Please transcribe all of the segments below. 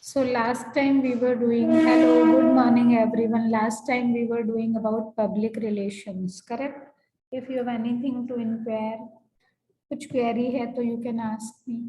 So last time we were doing, hello, good morning everyone. Last time we were doing about public relations, correct? If you have anything to inquire, कुछ query है तो you can ask me.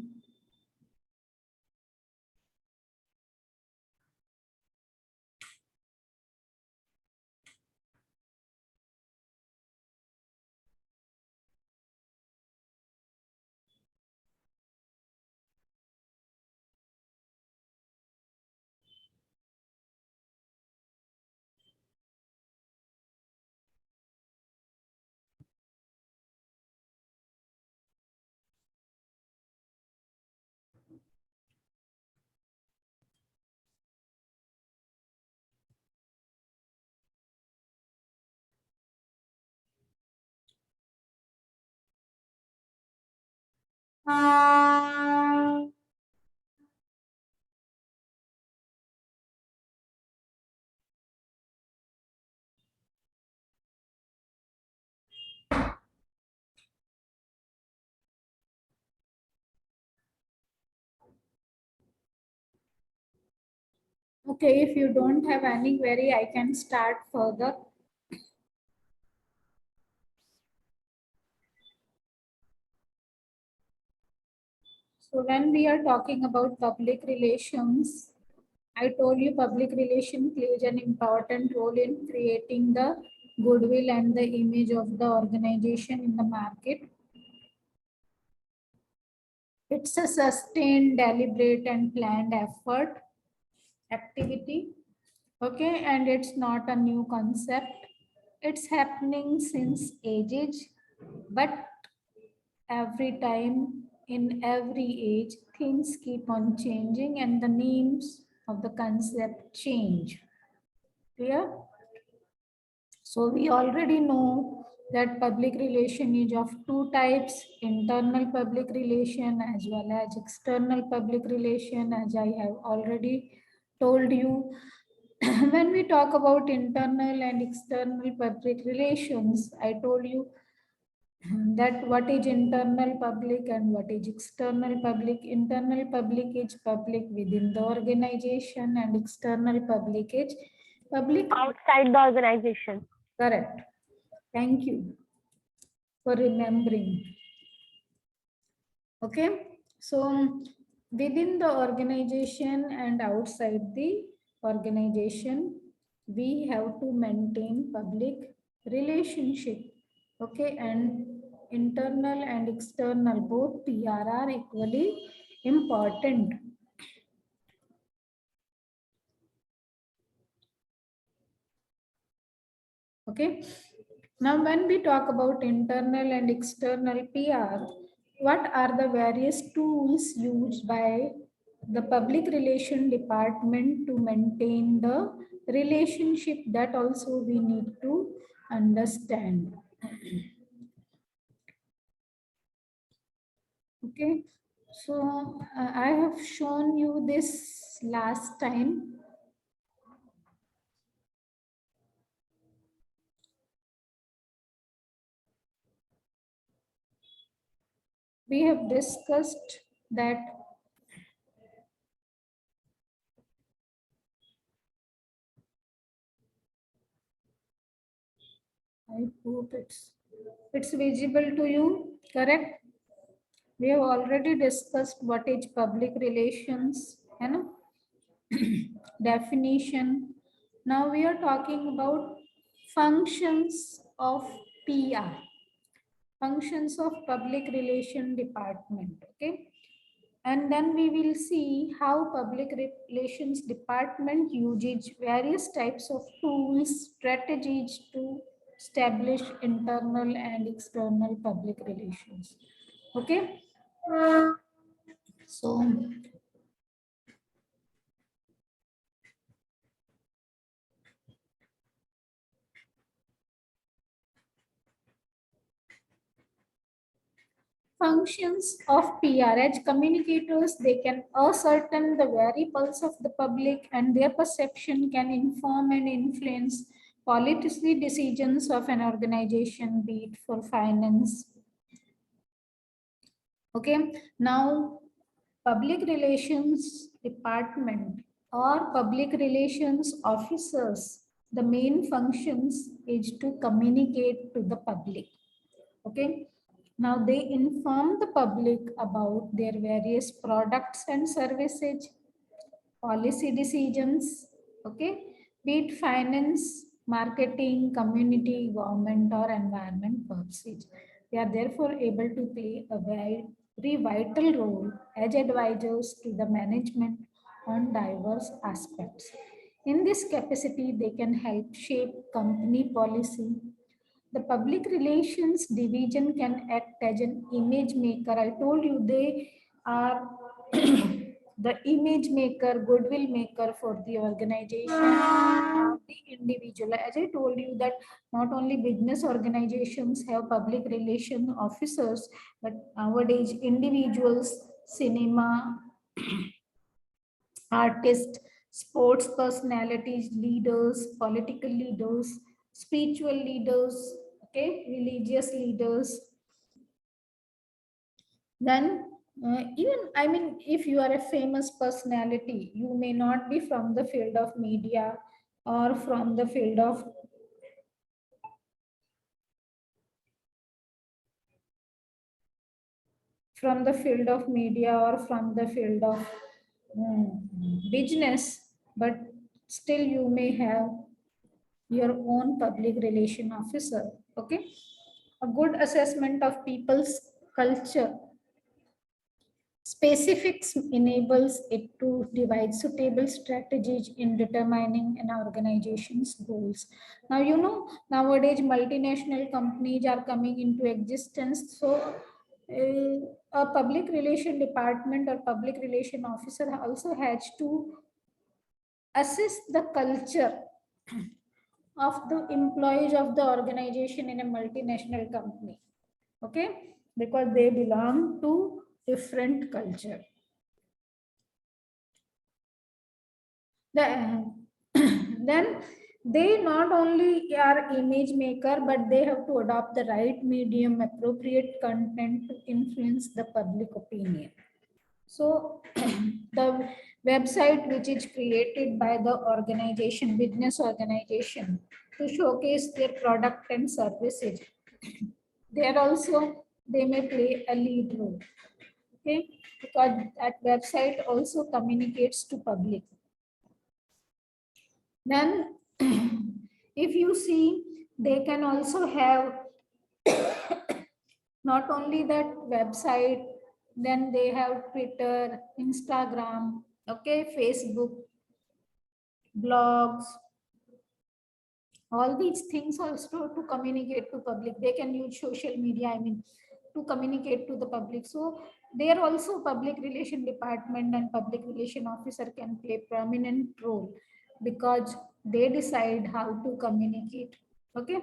Okay, if you don't have any query, I can start further. So when we are talking about public relations, I told you public relation plays an important role in creating the goodwill and the image of the organization in the market. It's a sustained, deliberate and planned effort, activity. Okay, and it's not a new concept. It's happening since ages, but every time in every age, things keep on changing and the names of the concept change. Clear? So we already know that public relation is of two types, internal public relation as well as external public relation, as I have already told you. When we talk about internal and external public relations, I told you that what is internal public and what is external public. Internal public is public within the organization and external public is public outside the organization. Correct. Thank you for remembering. Okay. So within the organization and outside the organization, we have to maintain public relationship. Okay. And internal and external, both PR are equally important. Okay. Now, when we talk about internal and external PR, what are the various tools used by the public relation department to maintain the relationship? That also we need to understand. Okay, so I have shown you this last time. We have discussed that I hope it's visible to you, correct? We have already discussed what is public relations, you know, definition. Now we are talking about functions of PR, functions of public relation department, okay? And then we will see how public relations department uses various types of tools, strategies to establish internal and external public relations. Okay. So functions of PR as communicators, they can ascertain the very pulse of the public and their perception can inform and influence policy decisions of an organization, be it for finance. Okay, now public relations department or public relations officers, the main functions is to communicate to the public. Okay. Now they inform the public about their various products and services, policy decisions, okay, be it finance, marketing, community, government, or environment purposes. They are therefore able to play a very vital role as advisors to the management on diverse aspects. In this capacity, they can help shape company policy. The public relations division can act as an image maker. I told you they are the image maker, goodwill maker for the organization or the individual. As I told you that not only business organizations have public relation officers, but nowadays individuals, cinema, artists, sports personalities, leaders, political leaders, spiritual leaders, okay, religious leaders. Then, even, I mean, if you are a famous personality, you may not be from the field of media or from the field of media or from the field of business, but still you may have your own public relation officer. Okay. A good assessment of people's culture specifics enables it to devise suitable strategies in determining an organization's goals. Now, you know, nowadays multinational companies are coming into existence. So, a public relation department or public relation officer also has to assess the culture of the employees of the organization in a multinational company. Okay, because they belong to different culture. Then they not only are image maker, but they have to adopt the right medium, appropriate content to influence the public opinion. So the website which is created by the organization, business organization, to showcase their product and services, there also they may play a lead role. Okay, because that website also communicates to public. Then if you see, they can also have not only that website, then they have Twitter, Instagram, okay, Facebook, blogs, all these things also to communicate to public. They can use social media, I mean, to communicate to the public. So there also public relation department and public relation officer can play prominent role because they decide how to communicate. Okay.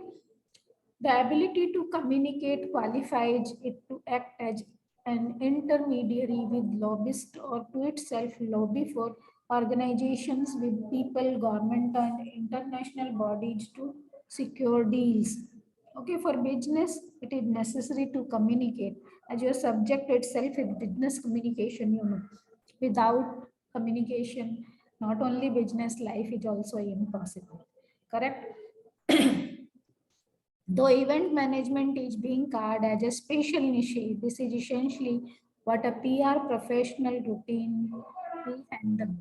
The ability to communicate qualifies it to act as an intermediary with lobbyists or to itself lobby for organizations with people, government, and international bodies to secure deals. Okay, for business, it is necessary to communicate as your subject itself is business communication, you know. Without communication, not only business life is also impossible. Correct? Though event management is being called as a special niche, this is essentially what a PR professional routine will handle.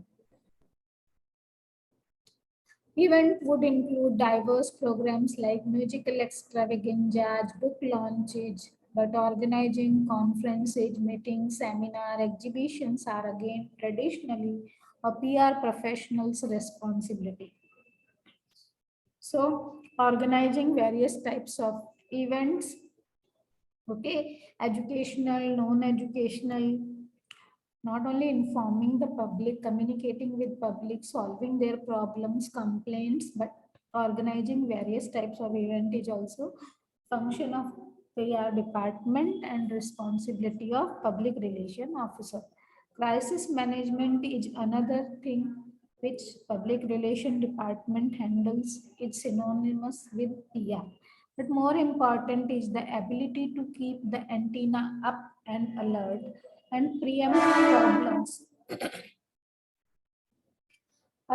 Event would include diverse programs like musical extravaganzas, book launches, but organizing conferences, meetings, seminar, exhibitions are again traditionally a PR professional's responsibility. So, organizing various types of events, okay, educational, non-educational, not only informing the public, communicating with public, solving their problems, complaints, but organizing various types of event is also function of PR department and responsibility of public relation officer. Crisis management is another thing which public relation department handles. It's synonymous with PR. But more important is the ability to keep the antenna up and alert and preempt problems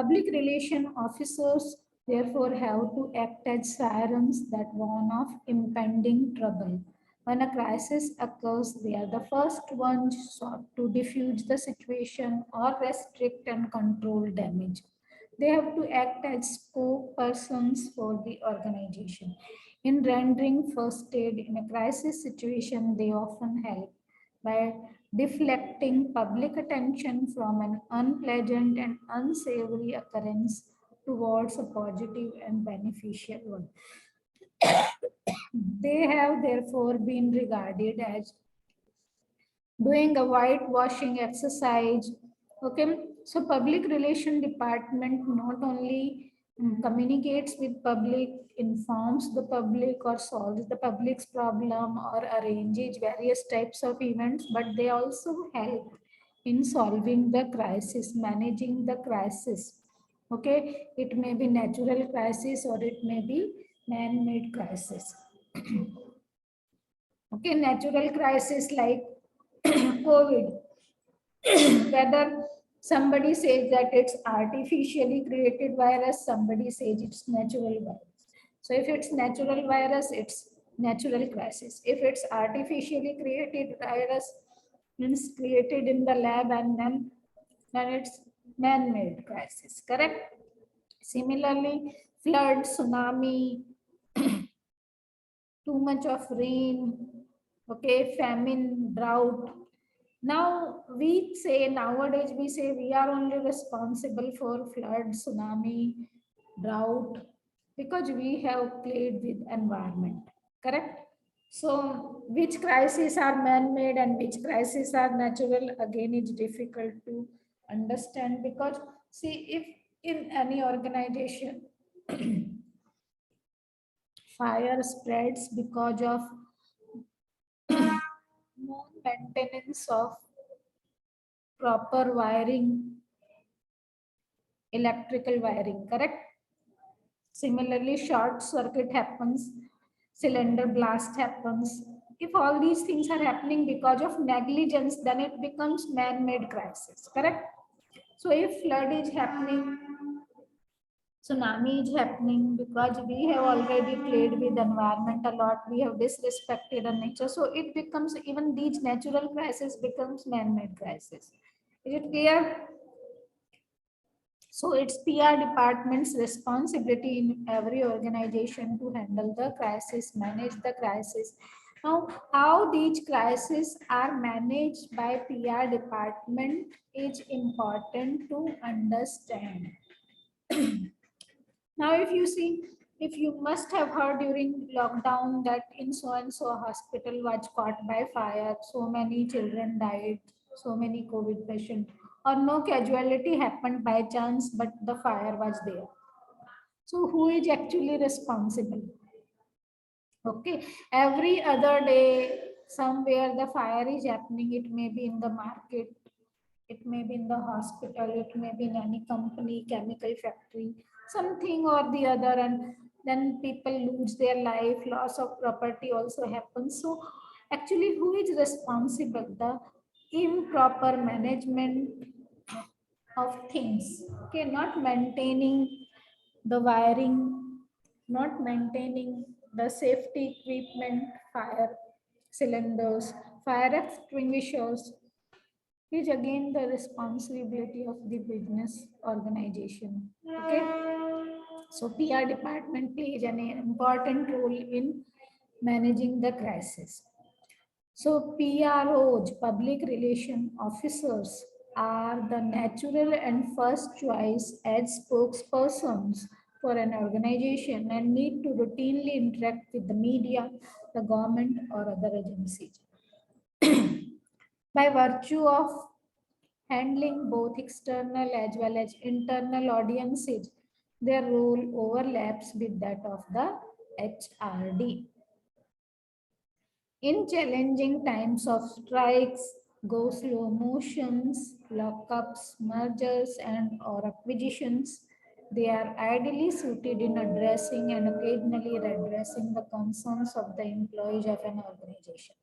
Public relation officers therefore have to act as sirens that warn of impending trouble. When a crisis occurs, they are the first ones sought to diffuse the situation or restrict and control damage. They have to act as spokespersons for the organization. In rendering first aid in a crisis situation, they often help by deflecting public attention from an unpleasant and unsavory occurrence towards a positive and beneficial one. They have therefore been regarded as doing a whitewashing exercise. Okay, so public relation department not only communicates with public, informs the public or solves the public's problem or arranges various types of events, but they also help in solving the crisis, managing the crisis. Okay, it may be natural crisis or it may be man-made crisis. Okay, natural crisis like COVID, whether somebody says that it's artificially created virus, somebody says it's natural virus. So if it's natural virus, it's natural crisis. If it's artificially created virus, means created in the lab, and then it's man-made crisis, correct? Similarly, flood, tsunami, too much of rain, okay, famine, drought. Now we say, nowadays we say we are only responsible for flood, tsunami, drought, because we have played with environment, correct? So which crises are man-made and which crises are natural, again it's difficult to understand, because see, if in any organization fire spreads because of non-maintenance of proper wiring, electrical wiring, correct? Similarly, short circuit happens, cylinder blast happens. If all these things are happening because of negligence, then it becomes man-made crisis, correct? So if flood is happening, tsunami is happening, because we have already played with environment a lot, we have disrespected our nature. So it becomes, even these natural crisis becomes man-made crisis. Is it clear? So it's PR department's responsibility in every organization to handle the crisis, manage the crisis. Now, how these crises are managed by PR department is important to understand. Now, if you see, if you must have heard during lockdown that in so and so hospital was caught by fire, so many children died, so many COVID patients, or no casualty happened by chance, but the fire was there. So who is actually responsible? Okay, every other day, somewhere the fire is happening. It may be in the market, it may be in the hospital, it may be in any company, chemical factory, something or the other, and then people lose their life, loss of property also happens. So actually, who is responsible? The improper management of things. Okay, not maintaining the wiring, not maintaining the safety equipment, fire cylinders, fire extinguishers, is again the responsibility of the business organization. Okay, so PR department plays an important role in managing the crisis. So PROs, public relation officers, are the natural and first choice as spokespersons for an organization and need to routinely interact with the media, the government, or other agencies. By virtue of handling both external as well as internal audiences, their role overlaps with that of the HRD. In challenging times of strikes, go slow motions, lockups, mergers, and or acquisitions, they are ideally suited in addressing and occasionally redressing the concerns of the employees of an organization.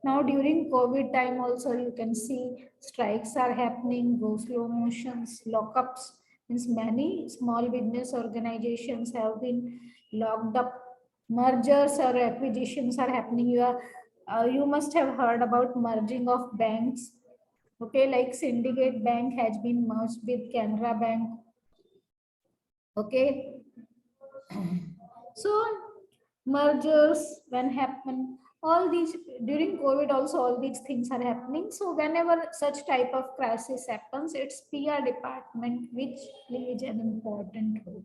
Now, during COVID time also, you can see strikes are happening, go slow motions, lockups, Means many small business organizations have been locked up. Mergers or acquisitions are happening. You must have heard about merging of banks. Okay, like Syndicate Bank has been merged with Canara Bank. Okay, so mergers when happen, all these during COVID also all these things are happening. So whenever such type of crisis happens, it's PR department which plays an important role.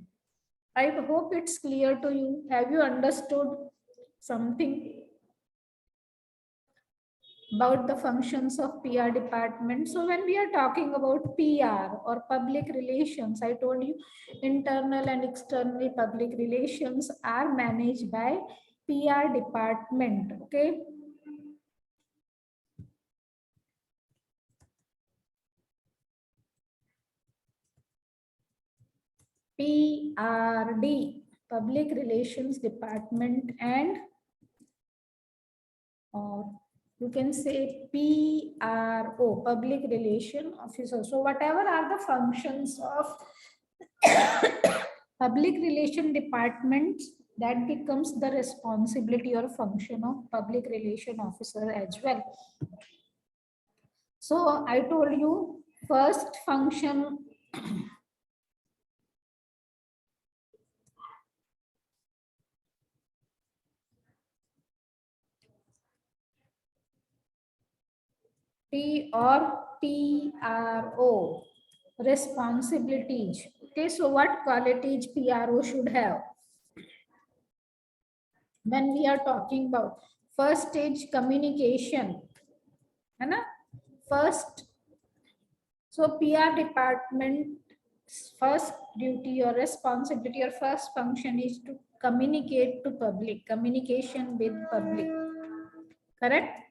I hope it's clear to you. Have you understood something about the functions of PR department? So when we are talking about PR or public relations, I told you internal and external public relations are managed by PR department. Okay. PRD, Public Relations Department, and or you can say PRO, Public Relation Officer. So whatever are the functions of public relation departments, that becomes the responsibility or function of public relation officer as well. So I told you first function P or PRO, responsibilities. Okay, so what qualities PRO should have? When we are talking about first stage communication, है ना? First, so PR department first duty or responsibility or first function is to communicate to public, communication with public, correct?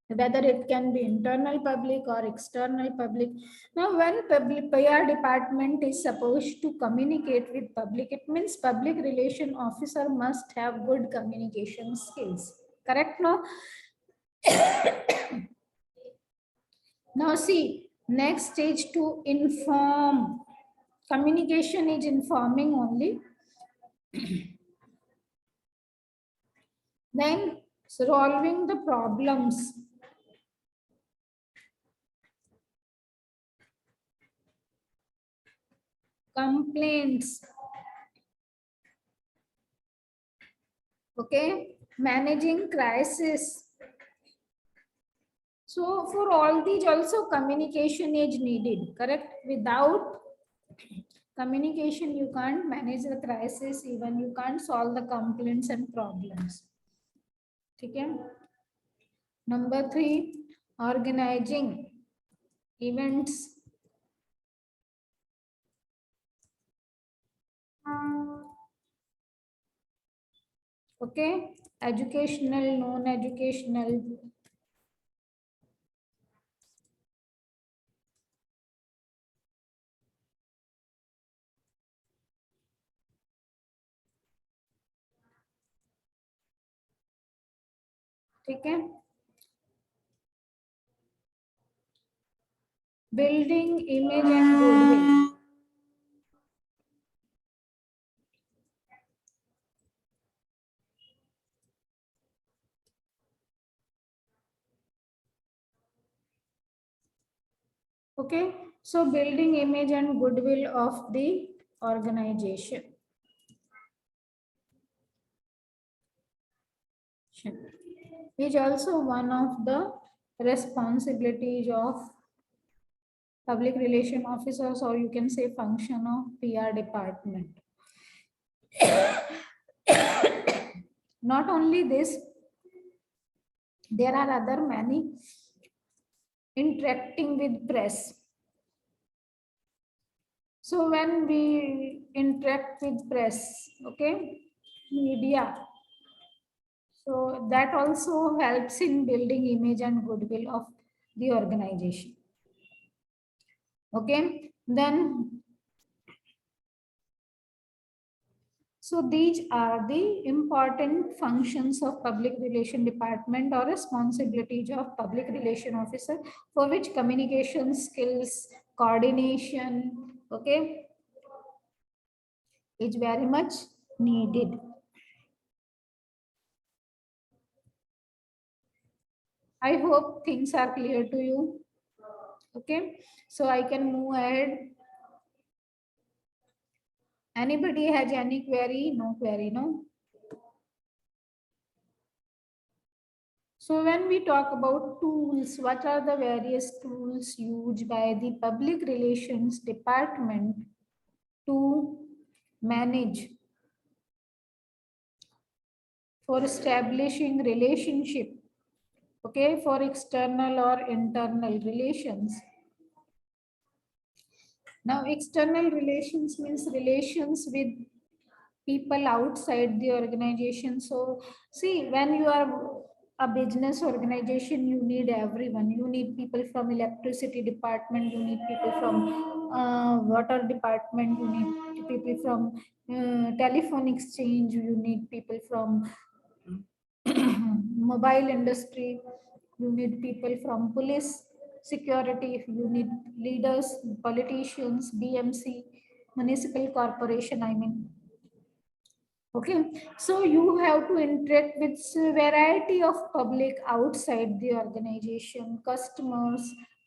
Whether it can be internal public or external public. Now, when public PR department is supposed to communicate with public, it means public relation officer must have good communication skills. Correct? No? Now see, next stage to inform. Communication is informing only. Then solving the problems. Complaints. Okay, managing crisis. So for all these also communication is needed, correct? Without communication, you can't manage the crisis, even you can't solve the complaints and problems. Okay. Number 3, organizing events. Okay, educational, non-educational. Okay. Building image and goodwill. Okay, so building image and goodwill of the organization is also one of the responsibilities of public relation officers, or you can say function of PR department. Not only this, there are other many interacting with press. So when we interact with press, okay, media, so that also helps in building image and goodwill of the organization. Okay, then so these are the important functions of public relation department or responsibilities of public relation officer, for which communication skills, coordination, Okay, is very much needed. I hope things are clear to you. Okay, so I can move ahead. Anybody has any query? No query, no? So when we talk about tools, what are the various tools used by the public relations department to manage for establishing relationship, okay, for external or internal relations. Now, external relations means relations with people outside the organization. So, see, when you are a business organization, you need everyone. You need people from electricity department. You need people from water department. You need people from telephone exchange. You need people from mobile industry. You need people from police security. You need leaders, politicians, BMC, municipal corporation. I mean, okay, so you have to interact with variety of public outside the organization, customers,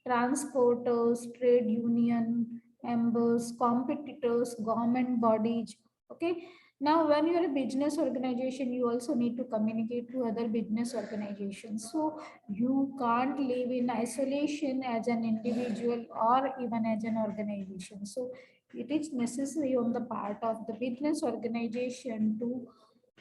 transporters, trade union members, competitors, government bodies. Okay, now when you're a business organization, you also need to communicate to other business organizations. So you can't live in isolation as an individual or even as an organization. So it is necessary on the part of the business organization to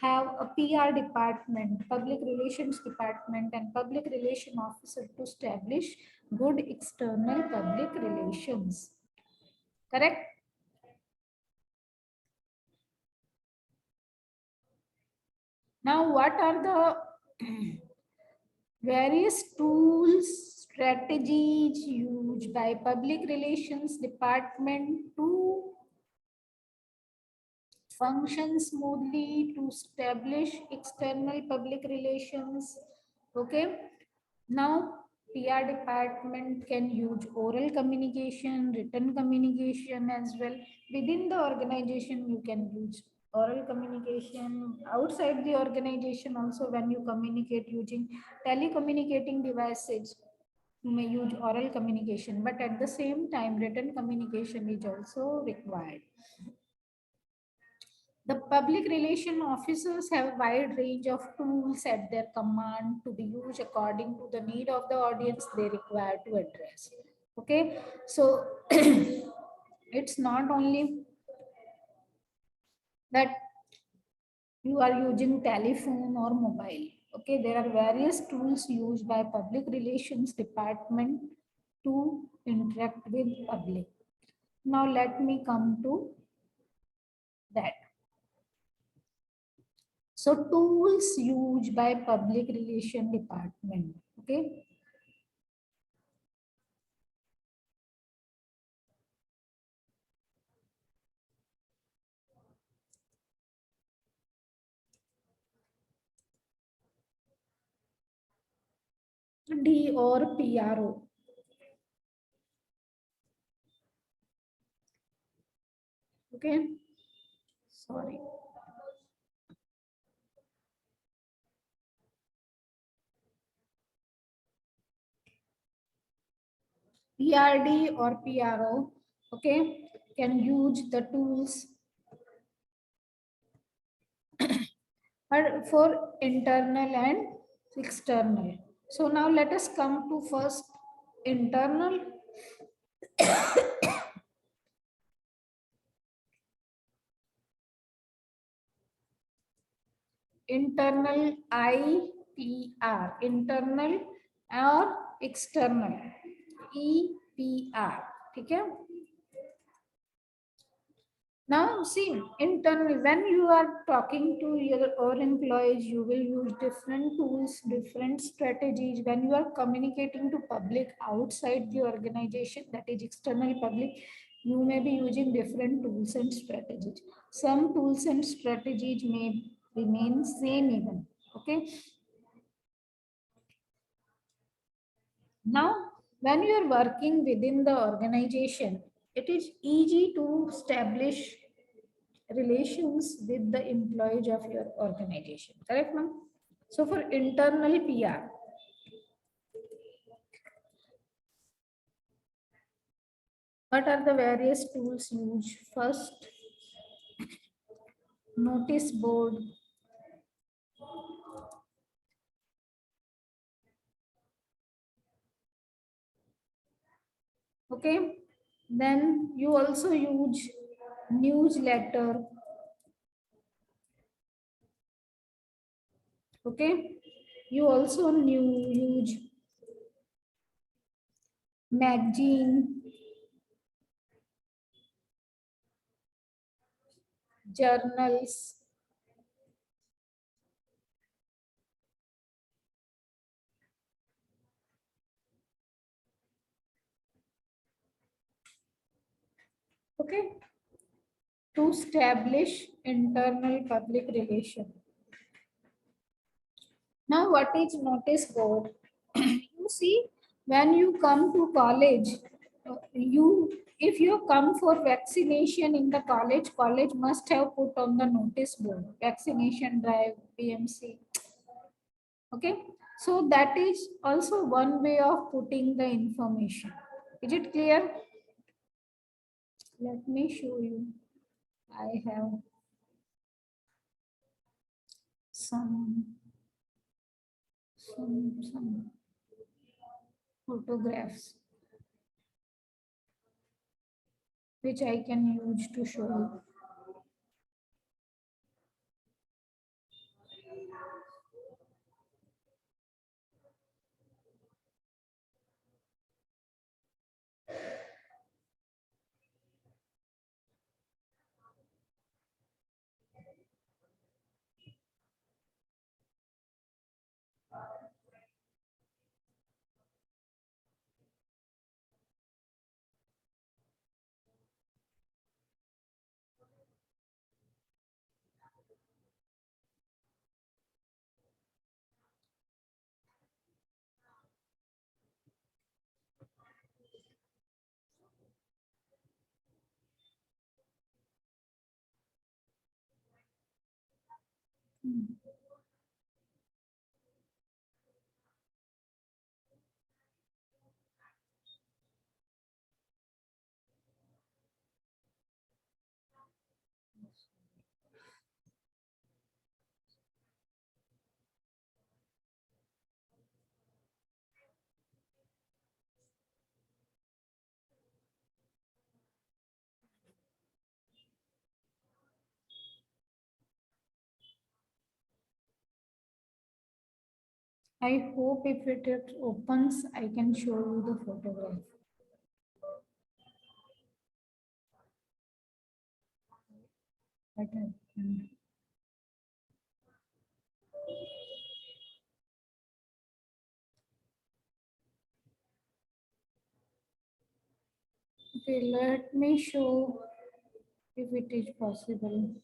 have a PR department, public relations department, and public relation officer to establish good external public relations. Correct? Now, what are the various tools, strategies used by public relations department to function smoothly to establish external public relations? Okay, now PR department can use oral communication, written communication as well. Within the organization you can use oral communication. Outside the organization also, when you communicate using telecommunicating devices, you may use oral communication, but at the same time written communication is also required. The public relation officers have a wide range of tools at their command to be used according to the need of the audience they require to address. Okay, so it's not only that you are using telephone or mobile. Okay, there are various tools used by public relations department to interact with public. Now let me come to that. So tools used by public relation department. Okay. D or PRO. Okay. Sorry. PRD or PRO. Okay. Can use the tools for internal and external. So now let us come to first internal. Internal IPR, internal और external EPR. ठीक है. Now see, internal, when you are talking to your own employees, you will use different tools, different strategies. When you are communicating to public outside the organization, that is external public, you may be using different tools and strategies. Some tools and strategies may remain same even. Okay. Now, when you are working within the organization, it is easy to establish relations with the employees of your organization. Correct, ma'am? So for internal PR, what are the various tools used? First, notice board. Okay. Then you also use newsletter. Okay. You also use magazine, journals. Okay. To establish internal public relation. Now, what is notice board? You see, when you come to college, you if you come for vaccination in the college, college must have put on the notice board, vaccination drive, PMC. Okay, so that is also one way of putting the information. Is it clear? Let me show you. I have some some photographs which I can use to show you. Hmm. I hope if it opens, I can show you the photograph. But okay, let me show if it is possible.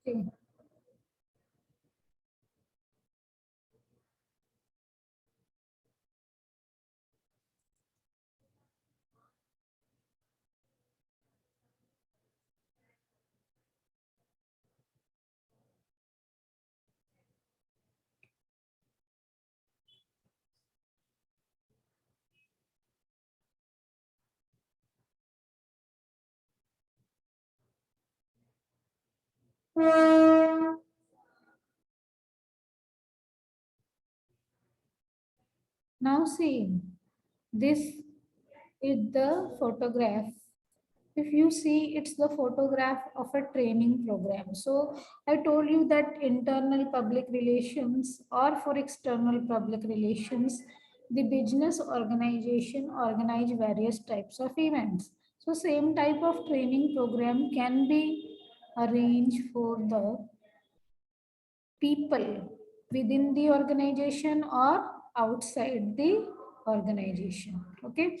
Okay. Now see, this is the photograph. If you see, it's the photograph of a training program. So I told you that internal public relations or for external public relations, the business organization organize various types of events. So same type of training program can be arranged for the people within the organization or outside the organization. Okay.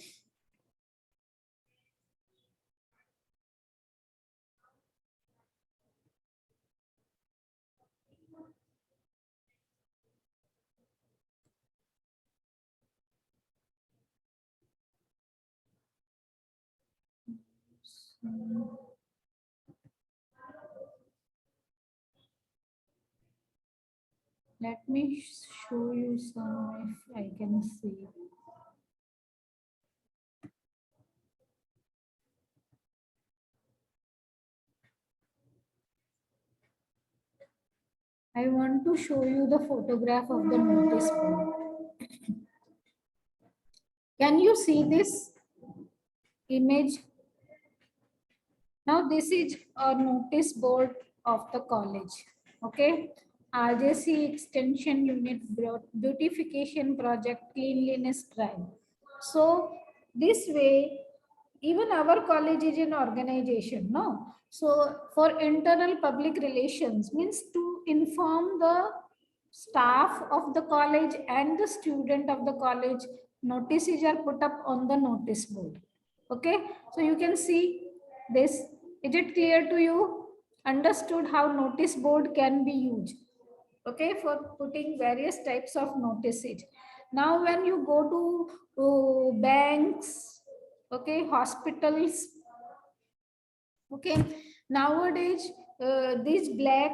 So, let me show you some if I can see. I want to show you the photograph of the notice board. Can you see this image? Now this is a notice board of the college. Okay. RJC Extension Unit Beautification Project Cleanliness Drive. So this way, even our college is an organization, no? So for internal public relations means to inform the staff of the college and the student of the college, notices are put up on the notice board. Okay, so you can see this. Is it clear to you? Understood how notice board can be used? Okay, for putting various types of notices. Now when you go to banks, okay, hospitals, okay, nowadays these black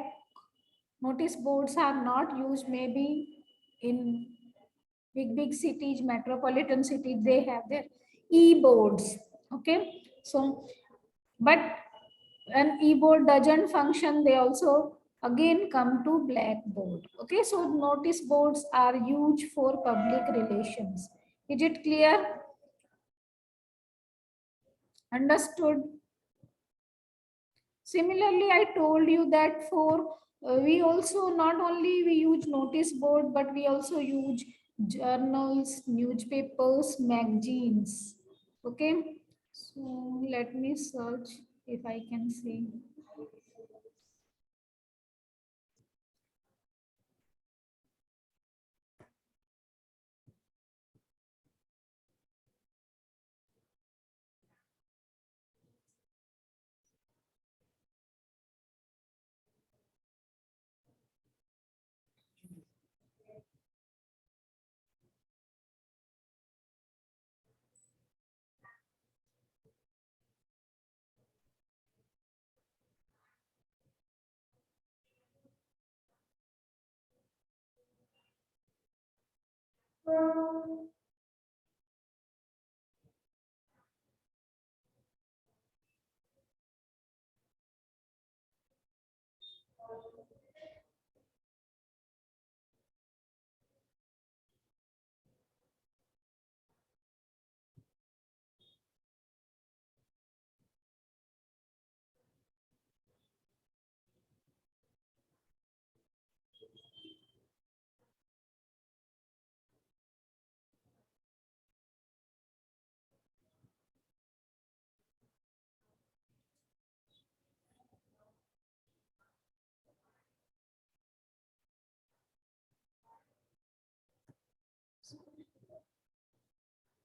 notice boards are not used. Maybe in big cities, metropolitan cities, they have their e-boards. Okay, so but when e-board doesn't function, they also again come to blackboard. Okay, so notice boards are used for public relations. Is it clear? Understood? Similarly, I told you that for we also not only we use notice board, but we also use journals, newspapers, magazines. Okay, so let me search if I can see.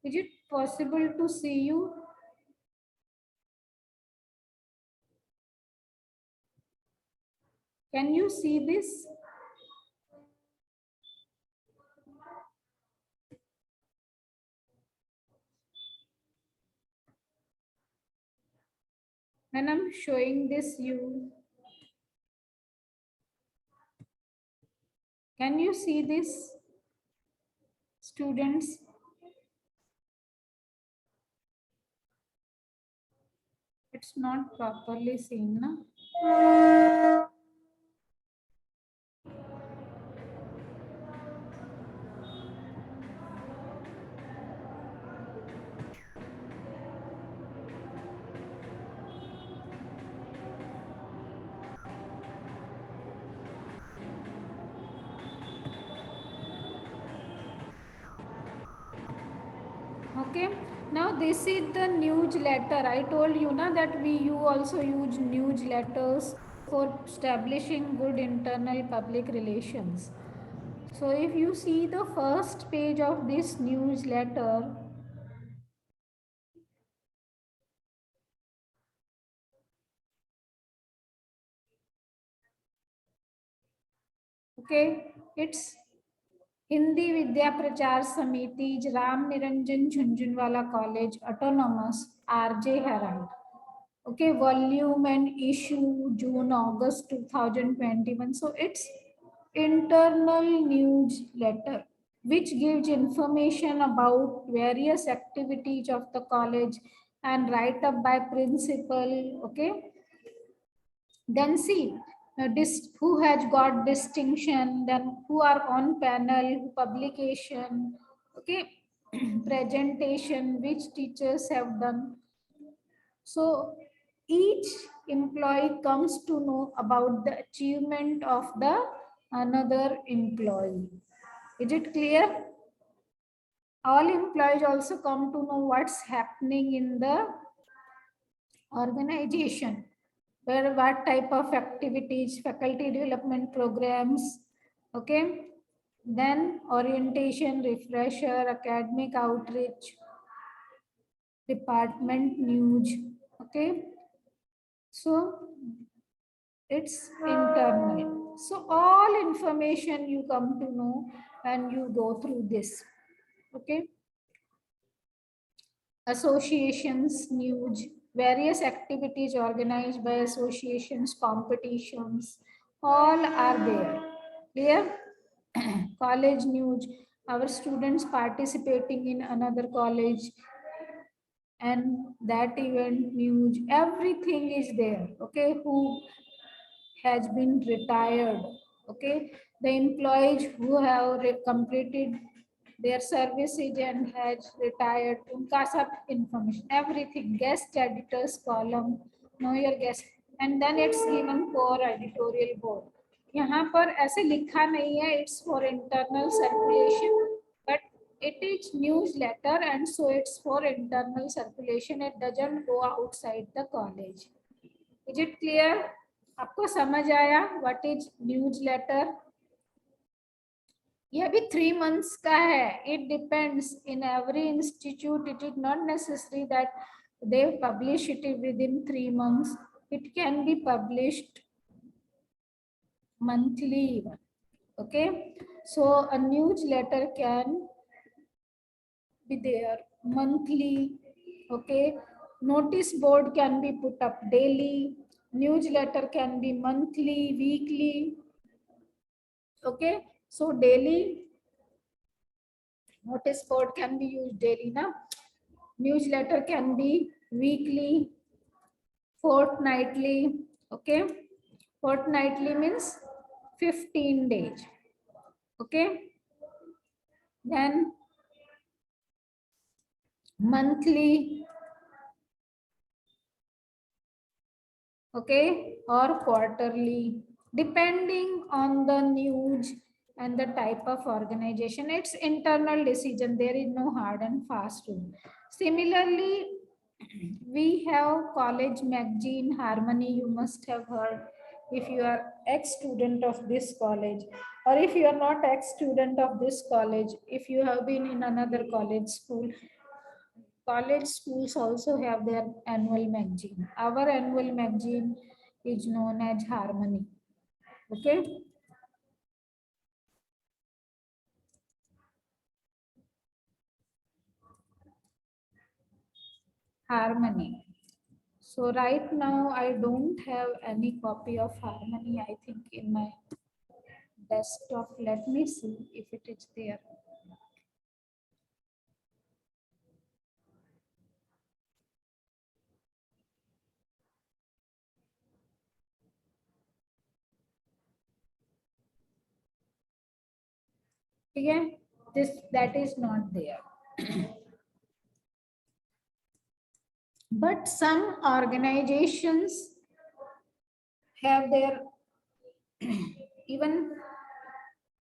Is it possible to see you? Can you see this? When I'm showing this you, can you see this, students? It's not properly seen, na? Okay, now this is the newsletter. I told you na that you also use newsletters for establishing good internal public relations. So if you see the first page of this newsletter, okay, it's Hindi Vidya Prachar Samiti, Ram Niranjan Jhunjhunwala College, Autonomous, RJ Herald. Okay, volume and issue June, August 2021. So it's internal newsletter which gives information about various activities of the college and write up by principal. Okay, then see who has got distinction, then who are on panel, publication, okay, presentation, which teachers have done. So each employee comes to know about the achievement of the another employee. Is it clear? All employees also come to know what's happening in the organization, where what type of activities, faculty development programs, okay, then orientation, refresher, academic outreach, department news, okay. So it's internal. So all information you come to know when you go through this, okay. Associations, news, various activities organized by associations, competitions, all are there. Clear? College news, our students participating in another college and that event news, everything is there. Okay, who has been retired, okay, the employees who have completed their services and has retired, unka sab information, everything, guest editors column, know your guest, and then it's given for editorial board. यहाँ पर ऐसे लिखा नहीं है it's for internal circulation, but it is newsletter and so it's for internal circulation, it doesn't go outside the college. Is it clear? आपको समझ आया what is news letter? यह भी 3 months का है. It depends in every institute. It is not necessary that they publish it within 3 months. It can be published monthly even. Okay, so a newsletter can be there monthly. Okay, notice board can be put up daily. Newsletter can be monthly, weekly. Okay, so daily notice board can be used daily now. Newsletter can be weekly, fortnightly. Okay, fortnightly means 15 days. Okay, then monthly, okay, or quarterly, depending on the news and the type of organization. It's internal decision. There is no hard and fast rule. Similarly, we have college magazine Harmony. You must have heard if you are ex-student of this college, or if you are not ex-student of this college, if you have been in another college school. College schools also have their annual magazine. Our annual magazine is known as Harmony. Okay. Harmony. So right now I don't have any copy of Harmony, I think, in my desktop. Let me see if it is there. Again, that is not there. But some organizations have their even,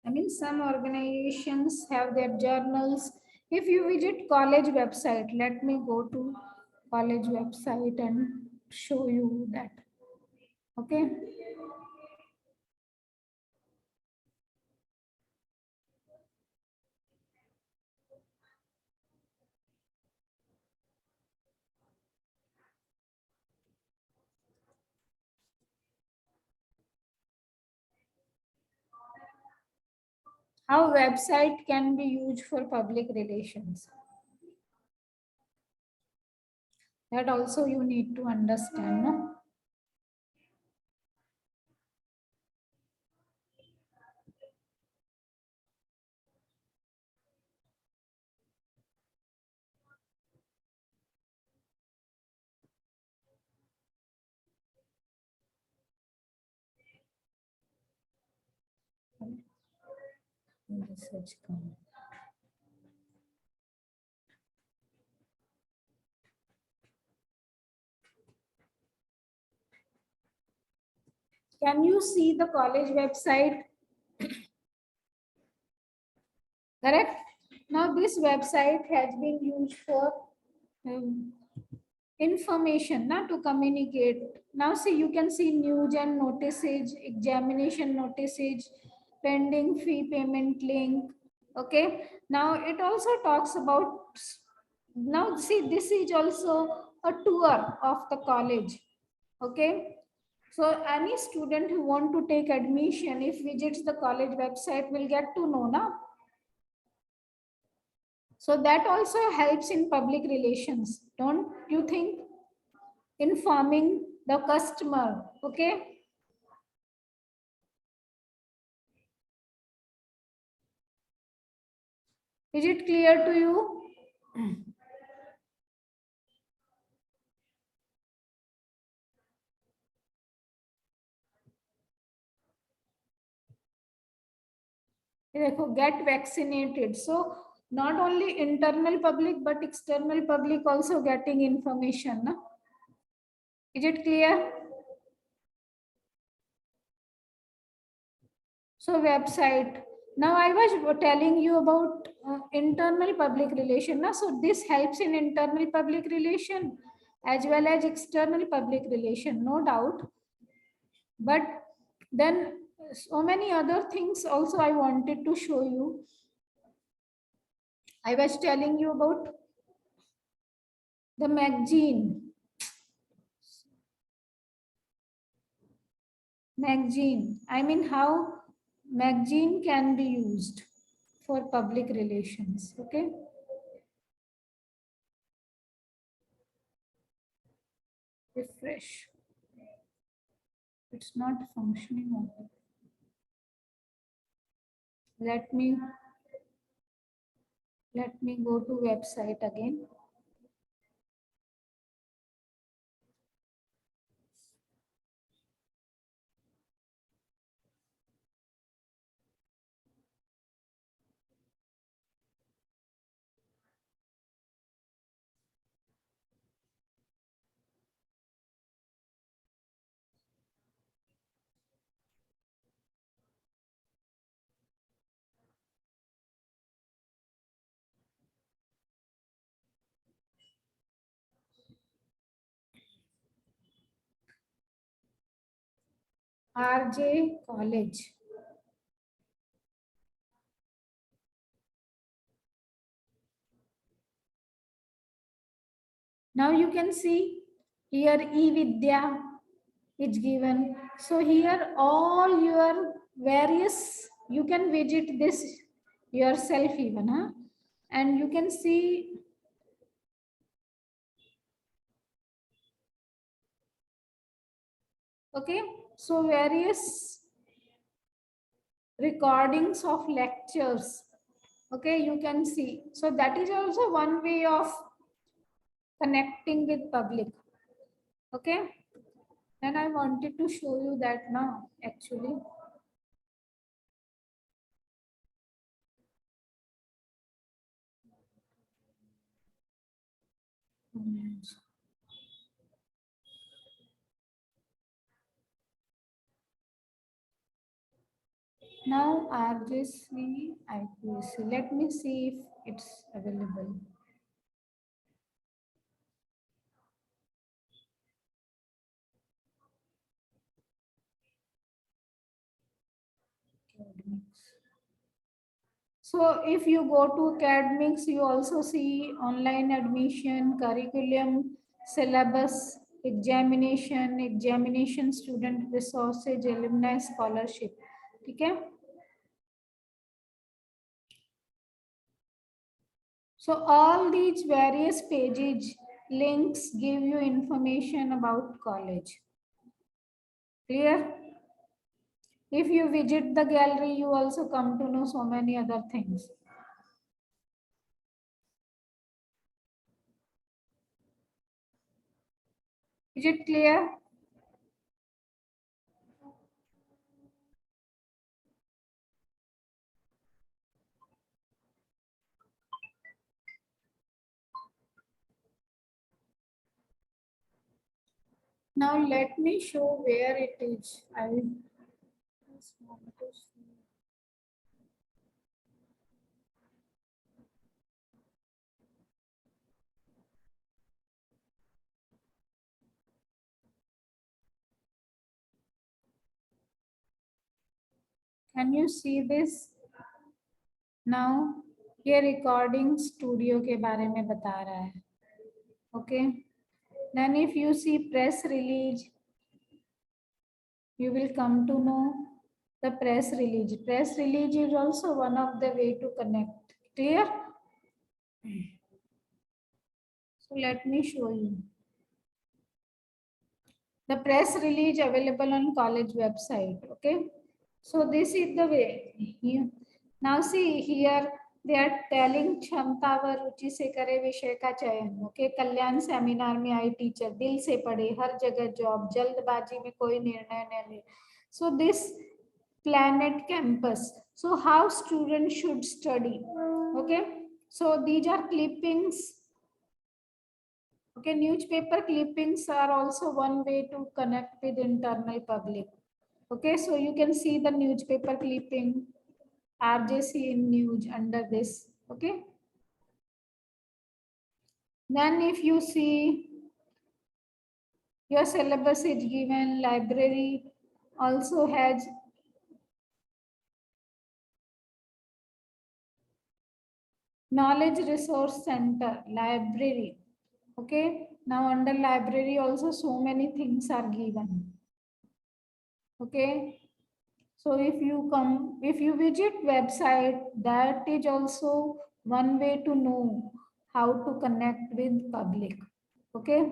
I mean, some organizations have their journals. If you visit college website, let me go to college website and show you that. Okay. How website can be used for public relations. That also you need to understand, no? Research comment. Can you see the college website? Correct? Now this website has been used for um, information, na, to communicate. Now see, you can see news and notices, examination notices, pending fee payment link. Okay. Now it also talks about, now see, this is also a tour of the college. Okay. So any student who want to take admission, if visits the college website, will get to know now. So that also helps in public relations, don't you think? Informing the customer. Okay. Is it clear to you? Get vaccinated. So not only internal public but external public also getting information. Na? Is it clear? So website. Now I was telling you about internal public relation. Na? So this helps in internal public relation as well as external public relation, no doubt. But then so many other things also I wanted to show you. I was telling you about the magazine. Magazine. I mean, how magazine can be used for public relations. Okay. Refresh. It's not functioning. Let me go to website again. RJ College. Now you can see here e-Vidya is given. So here all your various, you can visit this yourself even, huh? And you can see, okay, so various recordings of lectures, okay, you can see. So that is also one way of connecting with public, okay. And I wanted to show you that now actually. Now RJC IPC. Let me see if it's available. Academics. So if you go to academics, you also see online admission, curriculum, syllabus, examination, student resources, alumni scholarship. Okay. So all these various pages links give you information about college. Clear? If you visit the gallery, you also come to know so many other things. Is it clear? Now let me show where it is. I just want to see. Can you see this? Now ये recording studio के बारे में बता रहा है. Okay. Then if you see press release, you will come to know the press release. Press release is also one of the way to connect. Clear? So let me show you. The press release available on college website. Okay. So this is the way. Now see here they are telling क्षमता व रुचि से करे विषय का चयन. Okay. कल्याण seminar में आई teacher, दिल से पढ़े, हर जगह जॉब, जल्दबाजी में कोई निर्णय न ले. So this planet campus. So how students should study. Okay. So these are clippings. Okay, newspaper clippings are also one way to connect with internal public. Okay, so you can see the newspaper clipping, RJC in news under this. Okay. Then if you see your syllabus is given, library also has knowledge resource center, library. Okay, now under library also so many things are given. Okay, so if you visit website, that is also one way to know how to connect with public. Okay.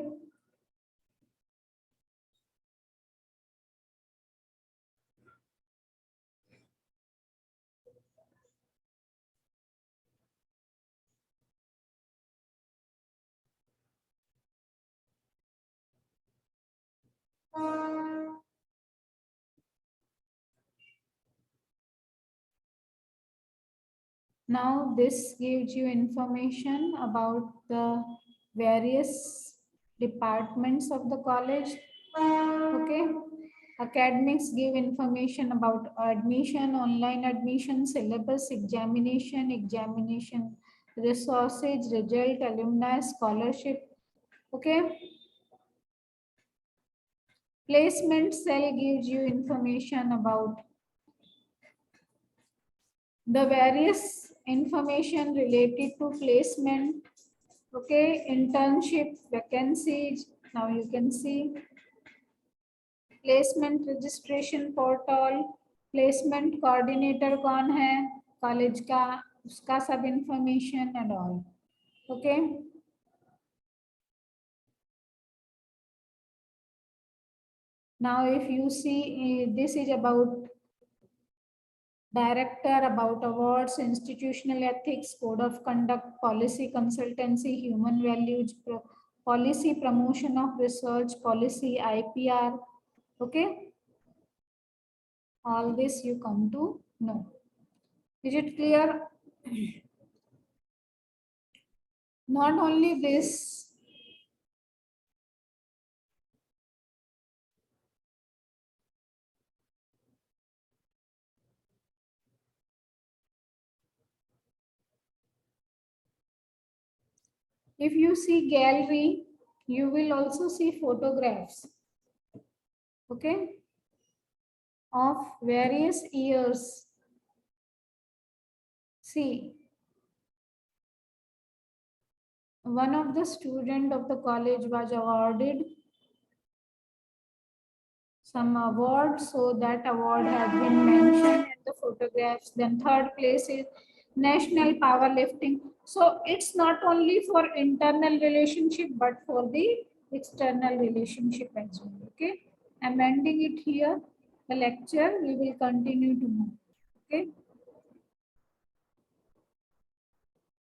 Now this gives you information about the various departments of the college. Okay. Academics give information about admission, online admission, syllabus, examination resources, result, alumni, scholarship. Okay. Placement cell gives you information about the various information related to placement. Okay, internship, vacancies. Now you can see placement registration portal, placement coordinator कौन है college का, उसका सब information and all. Okay. Now if you see this is about director, about awards, institutional ethics, code of conduct, policy consultancy, human values, policy promotion of research, policy, IPR. Okay. All this you come to know. Is it clear? Not only this, if you see gallery, you will also see photographs. Okay. Of various years. See, one of the student of the college was awarded some award, so that award has been mentioned in the photographs. Then third place is national powerlifting. So it's not only for internal relationship, but for the external relationship as well. Okay. I'm ending it here. The lecture we will continue tomorrow. Okay.